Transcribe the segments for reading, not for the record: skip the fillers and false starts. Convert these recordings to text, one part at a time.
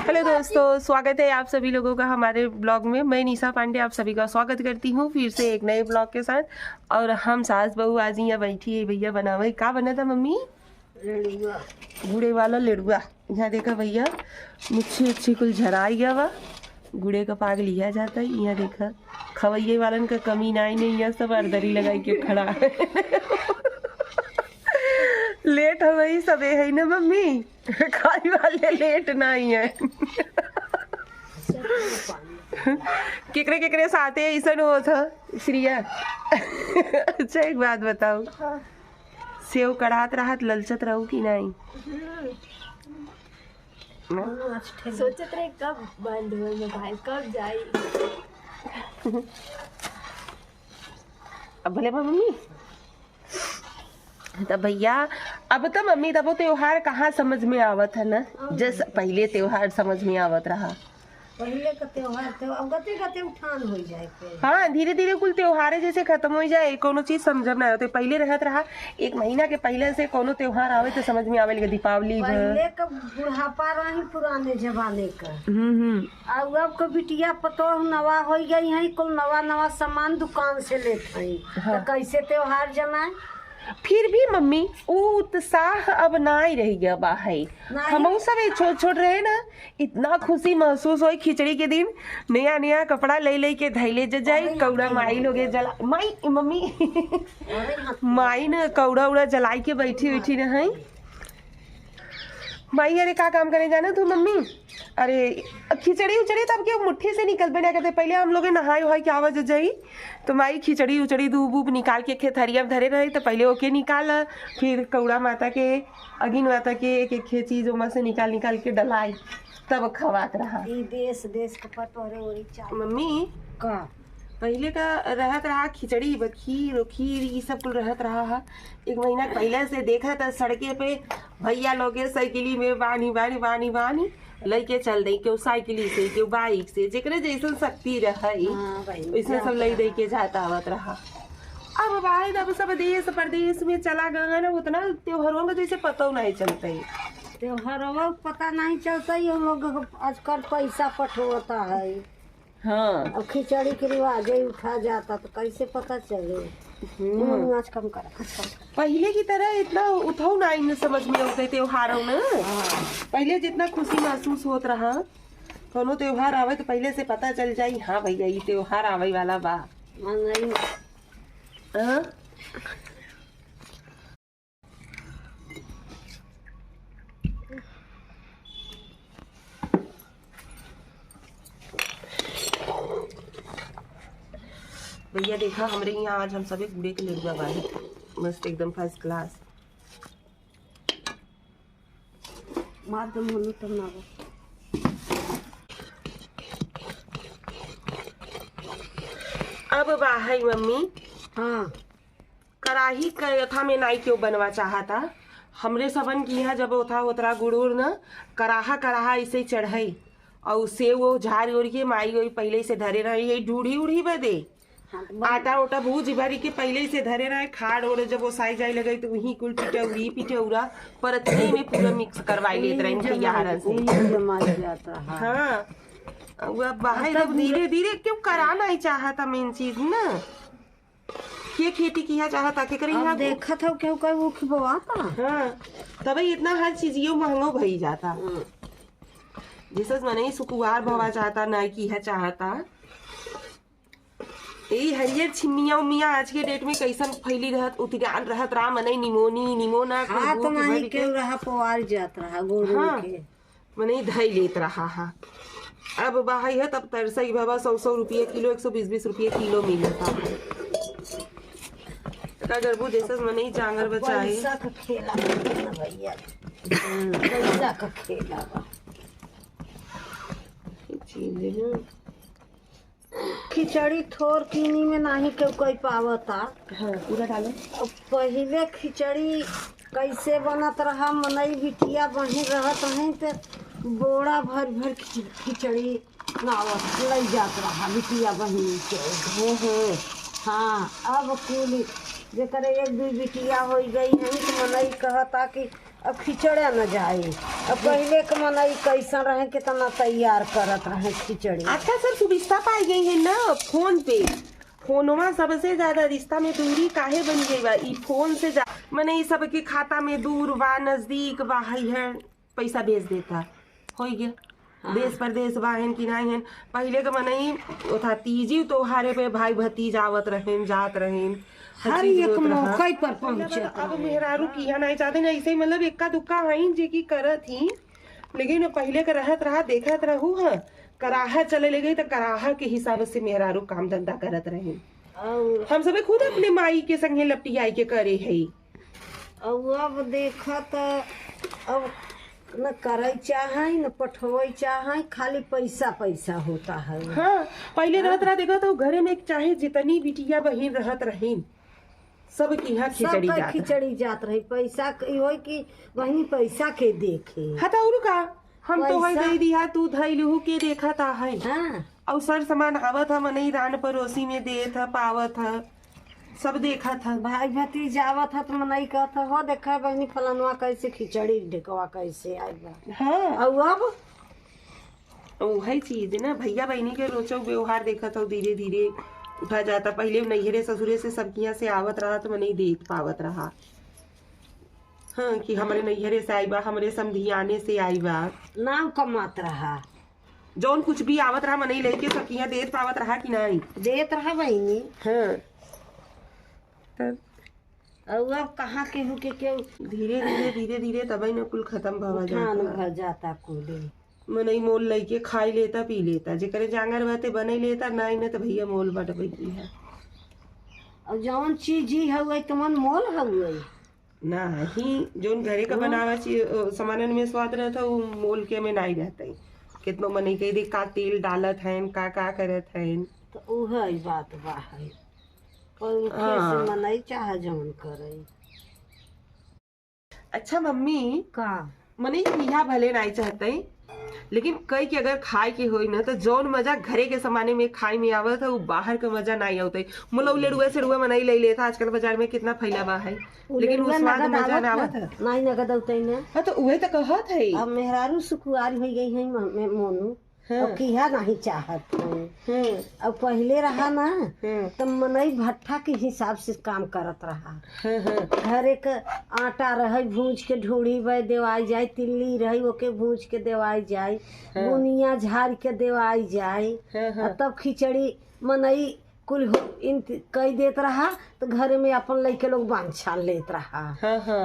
Hello दोस्तों, स्वागत है आप सभी लोगों का हमारे ब्लॉग में। मैं निशा पांडे आप सभी का स्वागत करती हूँ फिर से एक नए ब्लॉग के साथ। और हम सास बहू आज यहाँ बैठी है। भैया बनावे का बना था मम्मी? लेड़ुआ, गुड़े वाला लेड़ुआ। यहाँ देखा भैया मुच्छी उच्छी कुल झराई गया वा, गुड़े का पाग लिया जाता है। यहाँ देखा खवैये वालन का कमी ना नहीं, यहाँ सब अर्दरी लगाई के खड़ा है। लेट हो गई सबे है ना मम्मी, खाई वाले लेट नहीं है। केकरे केकरे साथे ऐसा हो था श्रिया। अच्छा एक बात बताओ, सेव कड़ात राहत ललचत रहू कि नहीं? सोचत रहे कब बंद हो में भाई, कब जाई। अब भले मम्मी तब भैया, अब तो मम्मी तब वो त्योहार कहाँ समझ में आवत है ना, जैसे पहले त्योहार समझ में आवत रहा। पहले का त्योहार तो अब गते गते उठान हो जाए पे। हाँ, धीरे धीरे कुल त्योहार जैसे खत्म हो जाए, कोनो चीज समझ में आते। पहले रहत रहा एक महीना के पहले से कोनो त्योहार आवे तो समझ में आवे लगे। दीपावली पहले का बुढ़ापा रही पुराने जमाने का। अब का बिटिया पतो नवा हो गई है, कुल नवा नवा सामान दुकान से लेते हैं। हाँ। तो कैसे त्योहार जमाए? फिर भी मम्मी वो उत्साह अब ना ही रह गया बा है। हम सब छोट छोट रहे ना, इतना खुशी महसूस हो खिचड़ी के दिन नया नया कपड़ा ले ले के धैले जाई। कौड़ा माई लोग जला माई मम्मी माई न कौड़ा उड़ा जलाई के बैठी बैठी रही। माई अरे का काम करे जाना तू मम्मी? अरे खिचड़ी उचड़ी तब के मुट्ठी से निकल बना करते। पहले हम लोग नहाए वहाए के आवाज जाई तो माई खिचड़ी उचड़ी दूब उब निकाल के खेथरिया में धरे रही। तो पहले ओके निकाल, फिर कौड़ा माता के अगिन माता के एक एक चीज ओमा से निकाल निकाल के डलाई, तब खवात रहा। देश देश का पटोरे वही चाहिए मम्मी का। पहले का रहत रहा खिचड़ी खीर खीर ये सब कुल रहत रहा। एक महीना पहले से देखा था सड़के पे भैया लोग साइकिली में बानी बानी बानी बानी लेके चल दे, क्यों साइकिली से क्यों बाइक से, जेकरे जैसन शक्ति रही इसमें सब ले दे के जाता आवत रहा। अब भाई अब सब देश प्रदेश में चला गया ना, उतना त्योहारों में जैसे पता नहीं चलता है। त्योहारों पता नहीं चलता ही, हम लोग आजकल पैसा पठोता है। हाँ, अब खिचड़ी के रिवाज ही उठा जाता तो कैसे पता चले। आज कम कर पहले की तरह इतना उठाऊ नहीं समझ में होते त्योहारों में। पहले जितना खुशी महसूस होत रहा, कोनो त्योहार आवे तो पहले से पता चल जाई, हाँ भैया ये त्योहार आवे वाला बा। नहीं हाँ? भैया देखा हमरे यहाँ आज हम सभी गुड़े के लेड़ुआ बानी, मस्त एकदम फर्स्ट क्लास। मार दो मनु तुम ना। अब बाहर मम्मी हाँ, कराही कथा में नाई क्यों बनवा चाहता। हमरे सबन की यहाँ जब उठा उतरा गुड़ न कराहा कराहा ऐसे चढ़ाई और उससे वो झाड़ उड़ के माई वही पहले से धरे रही ढूढ़ी उड़ी बदे। आटा उटा भूज भरी के पहले से धरे रहे। खाड़ ओड़ जब वो साई जाए लगे तो वही कुल पिटौरी पिटौरा परतने में पूरा मिक्स करवाई लेते रहे भैया से। हाँ, वह बाहर अब धीरे धीरे क्यों कराना ही चाहता मेन चीज ना, के खेती किया चाहता के करी यहाँ देखा था क्यों कहीं वो खिबवाता। हाँ, तभी इतना हर चीज यो महंगो भई जाता। जैसे मने सुकुआर भवा चाहता ना की है चाहता। यही हरियर छिमिया उमिया आज के डेट में कैसन फैली रहत, उतिगान रहत रहा मने निमोनी निमोना हाथ नहीं के रहा पवार जात रहा गोरू हाँ, के मने धई लेत रहा हा। अब बाहर है तब तरसई बाबा 100 रुपये किलो 120 रुपये किलो मिलता। का गरबू जैसे मने जांगर बचाए। पैसा का खेला भैया, पैसा का खेला बा। खिचड़ी थोर कीनी में नहीं के कोई पावता। हाँ, पूरा डालो। पहले खिचड़ी कैसे बनत रहा, मनई बिटिया बही रहत रही तो बोरा भर भर खिचड़ी नावत ले जात रहा बिटिया बही के। हाँ, अब कुल जेकर एक दू बिटिया हो गई है तो मनई कहता कि अब खिचड़ा न जाए। अब पहले के मनई कैसा रहे कितना तैयार करत रहे खिचड़ी। अच्छा सर सुविधा पाई गई है ना फोन पे। फोनवा सबसे ज्यादा रिश्ता में दूरी काहे बन गई बा? ई फोन से मने ई सबके खाता में दूर बा नजदीक बा है पैसा भेज देता हो गया। हाँ। देश परदेश बा हन कि नहीं हन। पहले के मनई ओथा तीजी त्योहारे पे भाई भतीज आवत रहेन जात रहेन हर एक मौके पर पहुंचे। अब मेहरारू किया नहीं चाहते ना ऐसे मतलब इक्का दुक्का हईन जे की करत ही। लेकिन पहले के रहत रहा देखत रहू है कराहा चले ले गई तो कराहा के हिसाब से मेहरारू काम धंधा करत रहे। और हम सब खुद अपने माई के संगे लपटियाई के करे है। अब देखत अब न करे चाहे न पठवे चाहे खाली पैसा पैसा होता है। हाँ पहले रहत रहा देखा तो घरे में चाहे जितनी बिटिया बहन रहत रहीन सब की यहाँ खिचड़ी जात रही। पैसा हो कि बहनी पैसा के देखे हता और का हम तो है पैसा- दे दिया तू धैलू के देखा था है। हाँ और सर सामान आवत है मनई रान पड़ोसी में देत है पावत है सब देखा था। भाई भतीज आवत है तो मनई कहत हो देखा बहनी फलनवा कैसे खिचड़ी ढेकवा कैसे आई बा। हाँ और अब वही चीज है ना भैया बहनी के रोचक व्यवहार देखा था धीरे धीरे उठा जाता। पहले नैहरे ससुरे से सबकिया से आवत रहा तो नहीं देख पावत रहा। हाँ कि हमारे नैहरे से आई बा हमारे समधियाने से आई बा नाम कमात रहा जौन कुछ भी आवत रहा मनई लेके सकिया देख पावत रहा कि नहीं। देत रहा बहनी। हाँ तब और अब कहाँ केहू के केहू धीरे धीरे धीरे धीरे तबई न कुल खत्म भवा ठान जाता। भर जाता कुली। मनई मोल लेके खाई लेता पी लेता जेकरे जांगर बाते बनई लेता नहीं न तो भैया मोल बटबई है। और जौन चीज ही हुई तुमन मोल हुई नहीं जोन घरे का बनावा सामानन में स्वाद रहता वो मोल के में नहीं रहता है। कितनो मनई कही दे का तेल डालत हैं का करत हैं। तो उह बात बा है कोई हाँ। से मनई चाह जौन करे। अच्छा मम्मी का मनई किया भले नहीं चाहते लेकिन कई के अगर खाए के होई ना तो जौन मजा घरे के समाने में खाए में आवत है वो बाहर का मजा नहीं आवत है। मुलौ लेड़ुआ से रुआ मनई ले लेता आजकल बाजार में कितना फैलावा है लेकिन वो स्वाद मजा ना आवत है। नहीं नगद औते न। हाँ तो उहे तो कहत है। अब मेहरारू सुकुआरी हो गई है मोनू। हाँ। अब किया नहीं चाहत है। अब पहले रहा ना तो मनई भट्ठा के हिसाब से काम करत रहा। घरे के आटा रहे भूज के ढूढ़ी बे देवाई जाए तिल्ली रही ओके भूज के देवाई जाए बुनिया झाड़ के देवाई जाए और तब खिचड़ी मनई कुल कई देत रहा तो घरे में अपन लइके लोग बांध छान लेत रहा।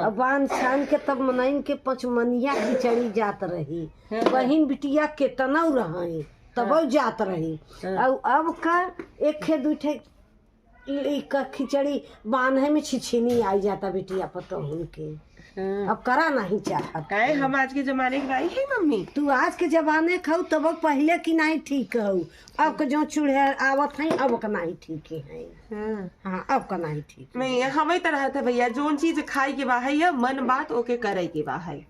अब बांध छान के तब मनई के पचमनिया खिचड़ी जात रही। बहिन बिटिया केतना रही तब जात रही। और अब का एक खे दू ठे खिचड़ी बांधे में छिछिनी आई जाता बिटिया पतोहन के। अब करा नहीं चाहत काहे हम आज के जमाने के नहीं है मम्मी। तू आज के जमाने खाऊ तब पहले की नहीं ठीक हो। अब के जो चूल्हे आवत है अब का नहीं ठीक है। हाँ अब का नहीं ठीक नहीं हमें तरह था भैया जोन चीज खाई के बा है मन बात ओके करे के बा है।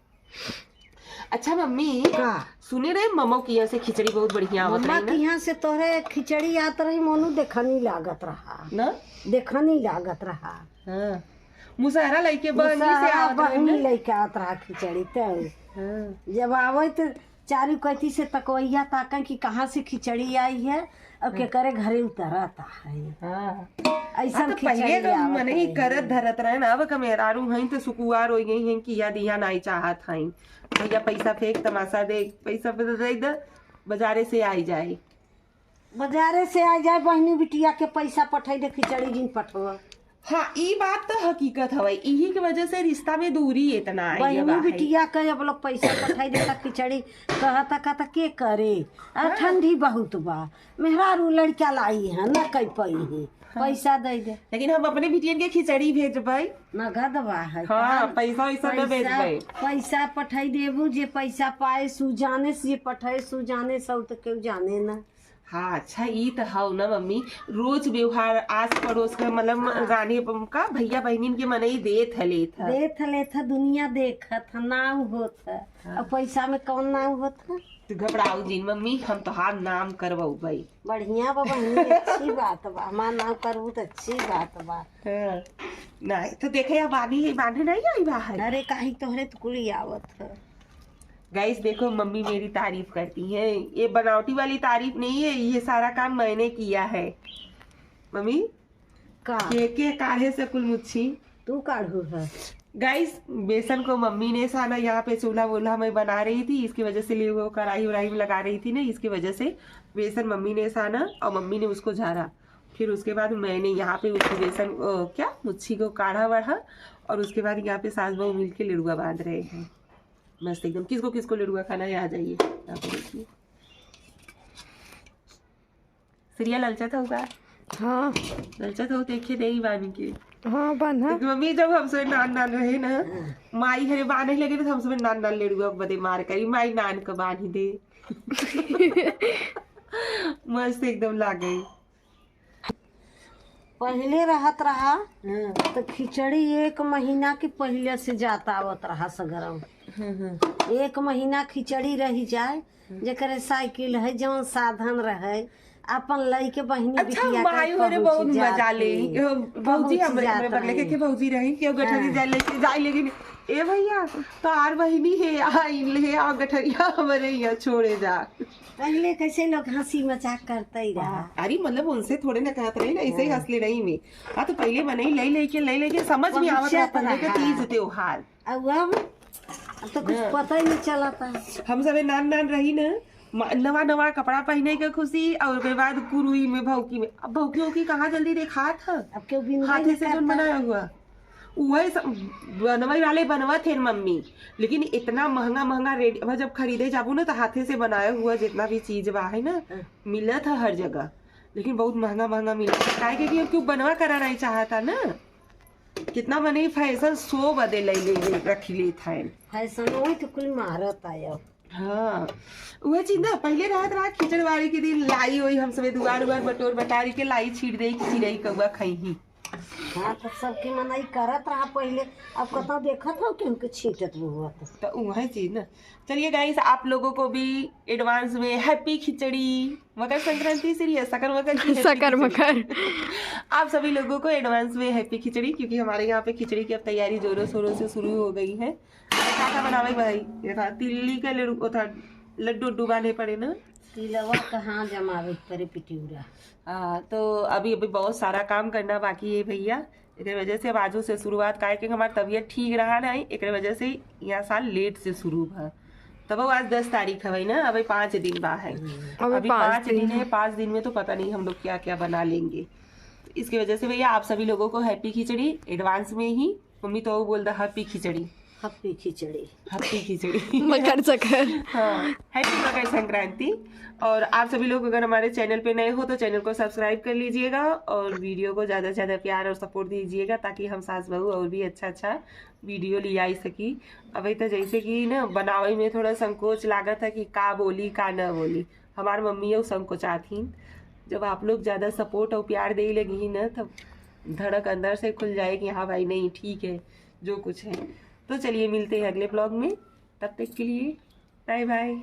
अच्छा मम्मी का सुने रहे ममो की यहाँ से खिचड़ी बहुत बढ़िया आवत मम्मा रही के यहाँ से तोहरे खिचड़ी आत रही मोनू देखनी लागत रहा ना देखनी लागत रहा। हाँ मुसहरा लइके बहनी से मुसहरा आवत रही बहनी ना। लइके आत रहा खिचड़ी तो हाँ। जब आवे तो चारू कहती से तकवैया ताका कि कहाँ से खिचड़ी आई है अब के करे घरे उतरता है। हाँ। ऐसा तो पहले तो मन ही करत धरत रहे ना अब कमेरारू हैं तो सुकुआर हो गई हैं कि याद यहाँ नहीं चाहत हैं भैया पैसा फेंक तमाशा देख पैसा दे दे बाजारे से आई जाए। बाजारे से आ जाए बहनी बिटिया के पैसा पठाई दे खिचड़ी जिन पठवा। हाँ ई बात तो हकीकत हवे इही के वजह से रिश्ता में दूरी इतना आई बहनी बिटिया के अब लोग पैसा पठाई देता खिचड़ी कहता कहता के करे। ठंडी बहुत बा मेहरारू लड़का लाई है न कई पई है पैसा दे दे। लेकिन हम अपने बिटियन के खिचड़ी भेजबै नगद बा है। हाँ पैसा वैसा न भेजबै। पैसा पठाई देबू जे पैसा पाए सुजाने से जे पठाए सुजाने सब तो केहू जाने ना। हाँ अच्छा ई तो हाउ ना मम्मी, रोज व्यवहार आस पड़ोस का मतलब रानी का भैया बहनिन के मनई देत है लेत है दुनिया देखत है नाम होत है। अब पैसा में कौन नाम होत है? तो घबराओ जी मम्मी, हम तो हाथ नाम करवाऊ भाई। बढ़िया बा बहनी, अच्छी बात बा, हमार नाम करबू तो अच्छी बात बा। हाँ। नहीं तो देखे या बांधे नहीं आई बाहर। अरे काहे तोहरे तो कुल आवत है। गाइस देखो मम्मी मेरी तारीफ करती है, ये बनावटी वाली तारीफ नहीं है, ये सारा काम मैंने किया है। मम्मी का के काढ़े से कुल मुच्छी तू काढ़ू है? गाइस बेसन को मम्मी ने साना यहाँ पे चूल्हा वूल्हा में बना रही थी, इसकी वजह से वो कढ़ाई वढ़ाई में लगा रही थी ना, इसकी वजह से बेसन मम्मी ने साना और मम्मी ने उसको झाड़ा। फिर उसके बाद मैंने यहाँ पे उसको बेसन क्या मुच्छी को काढ़ा वढ़ा, और उसके बाद यहाँ पे सास बहू मिल के लिड़ुआ बांध रहे हैं मस्त एकदम। किसको किसको लिड़ुआ खाना है आ जाइए यहाँ पे देखिए। सीरियल ललचत होगा? हाँ ललचत हो देखिए नहीं बानी के। हाँ बना तो मम्मी जब हमसे नान नान रहे ना, माई हरे बांधे लगे तो हमसे नान नान लेड़ुआ बदे मार करी, माई नान का बांध दे। मस्त एकदम लागे। पहले रहत रहा तो खिचड़ी 1 महीना के पहले से जाता आवत रहा सगरम। 1 महीना खिचड़ी रही जाए, जेकरे साइकिल है जौन साधन रहे अपन लई के बहिनी अच्छा माई होरे बहुत मजा ले। भौजी हमरे बगले के भौजी रही कि गठरी जाए लेकिन ए भैया तो आर बहिनी है आई ले आ गठरिया हमरे यहाँ छोड़े जा। पहले कैसे लोग हंसी मजाक करते ही रहा। अरे मतलब उनसे थोड़े ना कहते रहे ना, ऐसे ही हंसले नहीं में। हाँ तो पहले बने ले लेके समझ में आवत रहा पहले के तीज त्योहार। अब तो कुछ पता ही नहीं चला था। हम सब नान रही ना, नवा कपड़ा पहने के खुशी, और उसके बाद कुरुई में भौकी में। अब भौकी कहाँ जल्दी देखा था, अब क्यों हाथे से जो बनाया हुआ वही बनवाई वाले बनवा थे मम्मी, लेकिन इतना महंगा रेडी। अब जब खरीदे जाबू ना तो हाथे से बनाया हुआ जितना भी चीज बा है ना मिला था हर जगह, लेकिन बहुत महंगा मिला था। काहे कि क्यों बनवा करा नहीं चाहता ना, कितना मने फैशन शो बदे ले रखी ले था फैशन वही तो कुल मारत आया। हाँ वह चीज ना पहले रहा खिचड़वाड़ी के दिन लाई हुई हम सब दुआर बटोर बटारी के लाई छीट दे कि चिड़ई कौआ खई ही। हाँ तो सबके मनाई करत रहा पहले, अब कतौ देखत हो कि उनके छीटत हुआ तो वही चीज ना। चलिए गाइस आप लोगों को भी एडवांस में हैप्पी खिचड़ी, मकर संक्रांति सीरियस सकर मकर आप सभी लोगों को एडवांस में हैप्पी खिचड़ी, क्योंकि हमारे यहाँ पे खिचड़ी की अब तैयारी जोरों शोरों से शुरू हो गई है। क्या बनावे भाई, ये था तिल्ली का लड्डू डुबाने पड़े ना, तिलवा कहाँ जमावे परे पिटियूरा। तो अभी बहुत सारा काम करना बाकी है भैया। एक वजह से अब आजू से शुरुआत काहे कि हमारी तबीयत ठीक रहा नहीं, एक वजह से यहाँ साल लेट से शुरू हुआ। तब आज 10 तारीख है ना, अभी 5 दिन बाद है, अभी 5 दिन है। 5 दिन में तो पता नहीं हम लोग क्या क्या बना लेंगे। तो इसकी वजह से भैया आप सभी लोगों को हैप्पी खिचड़ी एडवांस में ही। मम्मी तो वो बोल रहा हैप्पी खिचड़ी मकर सकर। हाँ हैप्पी मकर संक्रांति। और आप सभी लोग अगर हमारे चैनल पे नए हो तो चैनल को सब्सक्राइब कर लीजिएगा और वीडियो को ज़्यादा से ज़्यादा प्यार और सपोर्ट दीजिएगा, ताकि हम सास बहू और भी अच्छा वीडियो ले आई सकी। अभी तो जैसे कि ना बनावे में थोड़ा संकोच लागत है कि का बोली का न बोली, हमारी मम्मी वो संकोचाती। जब आप लोग ज़्यादा सपोर्ट और प्यार दे लगी ना तब धड़क अंदर से खुल जाए कि हाँ भाई नहीं ठीक है जो कुछ है। तो चलिए मिलते हैं अगले ब्लॉग में, तब तक के लिए बाय बाय।